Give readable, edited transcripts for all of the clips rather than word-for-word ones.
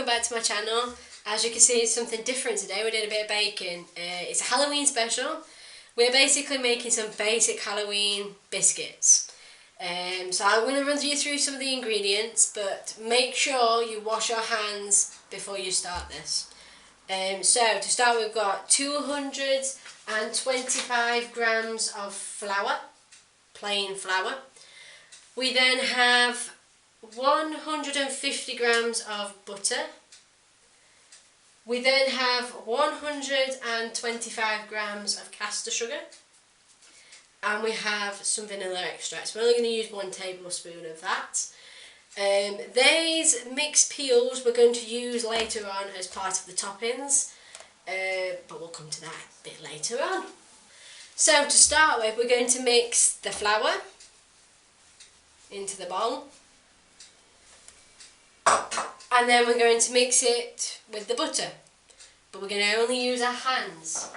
welcome back to my channel. As you can see, it's something different today. We're doing a bit of baking. It's a Halloween special. We're basically making some basic Halloween biscuits. So I'm going to run you through some of the ingredients, but make sure you wash your hands before you start this. So to start, we've got 225 grams of flour, plain flour. We then have 150 grams of butter. We then have 125 grams of caster sugar. And we have some vanilla extract. We're only going to use 1 tablespoon of that. These mixed peels we're going to use later on as part of the toppings. But we'll come to that a bit later on. So to start with, we're going to mix the flour into the bowl. And then we're going to mix it with the butter. But we're going to only use our hands.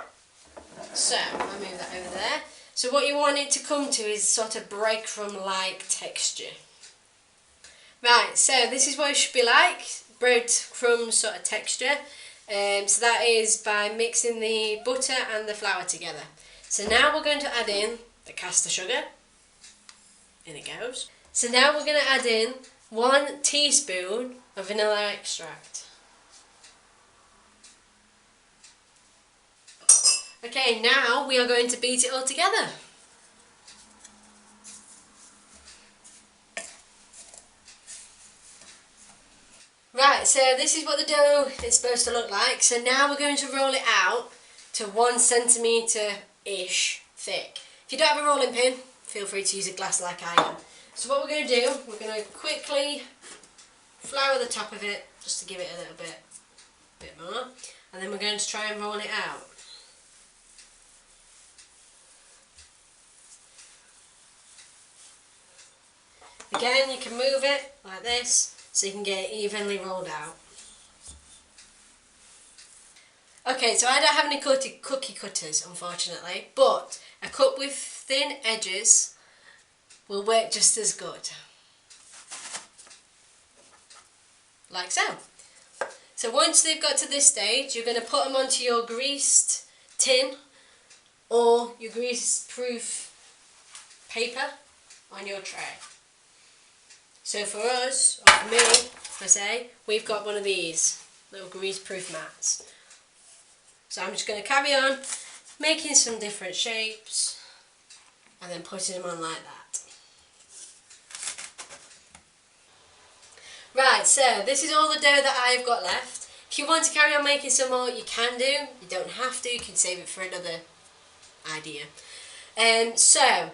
So, I'll move that over there. So what you want it to come to is sort of breadcrumb-like texture. Right, so this is what it should be like. Breadcrumb sort of texture. So that is by mixing the butter and the flour together. So now we're going to add in the caster sugar. In it goes. So now we're going to add in 1 teaspoon of vanilla extract. Okay, now we are going to beat it all together. Right, so this is what the dough is supposed to look like. So now we're going to roll it out to 1 centimetre-ish thick. If you don't have a rolling pin, feel free to use a glass like I am. So what we're going to do, we're going to quickly flour the top of it just to give it a little bit more, and then we're going to try and roll it out. Again, you can move it like this so you can get it evenly rolled out. Okay, so I don't have any cookie cutters, unfortunately, but a cup with thin edges will work just as good. Like so. So once they've got to this stage, you're going to put them onto your greased tin or your grease-proof paper on your tray. So for us, or for me, I say, we've got one of these little grease-proof mats. So I'm just going to carry on making some different shapes and then putting them on like that. Right, so this is all the dough that I've got left. If you want to carry on making some more, you can do. You don't have to, you can save it for another idea. So,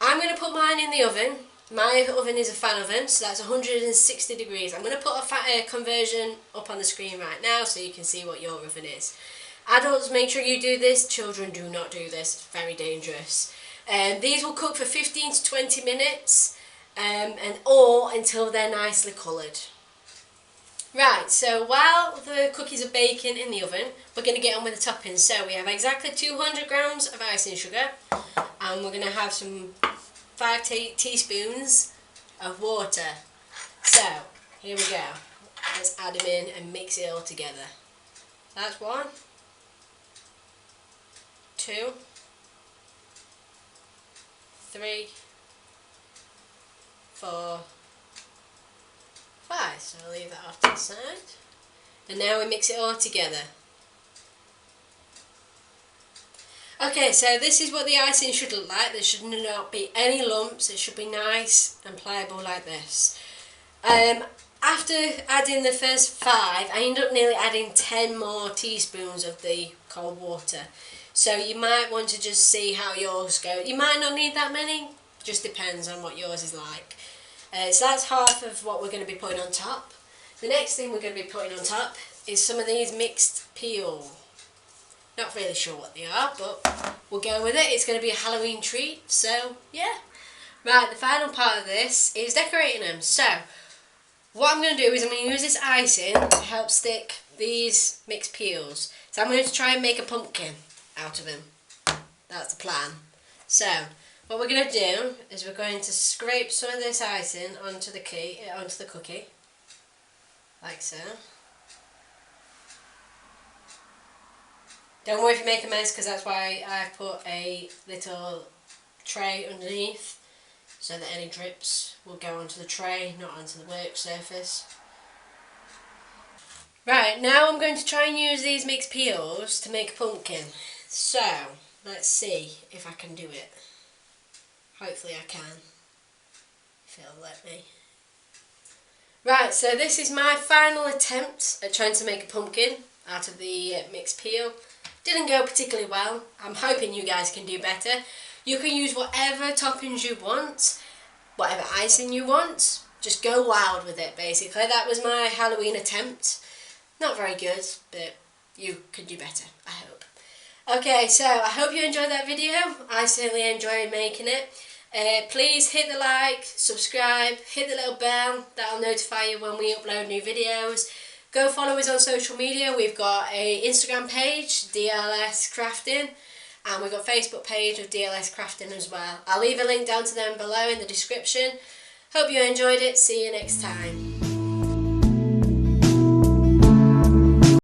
I'm going to put mine in the oven. My oven is a fan oven, so that's 160 degrees. I'm going to put a conversion up on the screen right now so you can see what your oven is. Adults, make sure you do this. Children, do not do this. It's very dangerous. These will cook for 15 to 20 minutes. Or until they're nicely coloured. Right, so while the cookies are baking in the oven, we're going to get on with the toppings. So we have exactly 200 grams of icing sugar, and we're going to have some 5 teaspoons of water. So here we go. Let's add them in and mix it all together. That's 1, 2, 3, 4, 5, so I'll leave that off to the side. And now we mix it all together. Okay, so this is what the icing should look like. There should not be any lumps. It should be nice and pliable like this. After adding the first 5, I ended up nearly adding 10 more teaspoons of the cold water. So you might want to just see how yours go. You might not need that many. Just depends on what yours is like. So that's half of what we're going to be putting on top. The next thing we're going to be putting on top is some of these mixed peel. Not really sure what they are, but we'll go with it. It's going to be a Halloween treat, so yeah. Right, the final part of this is decorating them. So, what I'm going to do is I'm going to use this icing to help stick these mixed peels. So I'm going to try and make a pumpkin out of them. That's the plan. So, what we're going to do is we're going to scrape some of this icing onto the cookie, like so. Don't worry if you make a mess, because that's why I've put a little tray underneath, so that any drips will go onto the tray, not onto the work surface. Right, now I'm going to try and use these mixed peels to make a pumpkin. So, let's see if I can do it. Hopefully I can, if it'll let me. Right, so this is my final attempt at trying to make a pumpkin out of the mixed peel. Didn't go particularly well. I'm hoping you guys can do better. You can use whatever toppings you want, whatever icing you want. Just go wild with it, basically. That was my Halloween attempt. Not very good, but you can do better, I hope. Okay, so I hope you enjoyed that video. I certainly enjoyed making it. Please hit the like, subscribe, hit the little bell. That'll notify you when we upload new videos. Go follow us on social media. We've got a Instagram page, DLS Crafting, and we've got a Facebook page of DLS Crafting as well. I'll leave a link down to them below in the description. Hope you enjoyed it. See you next time.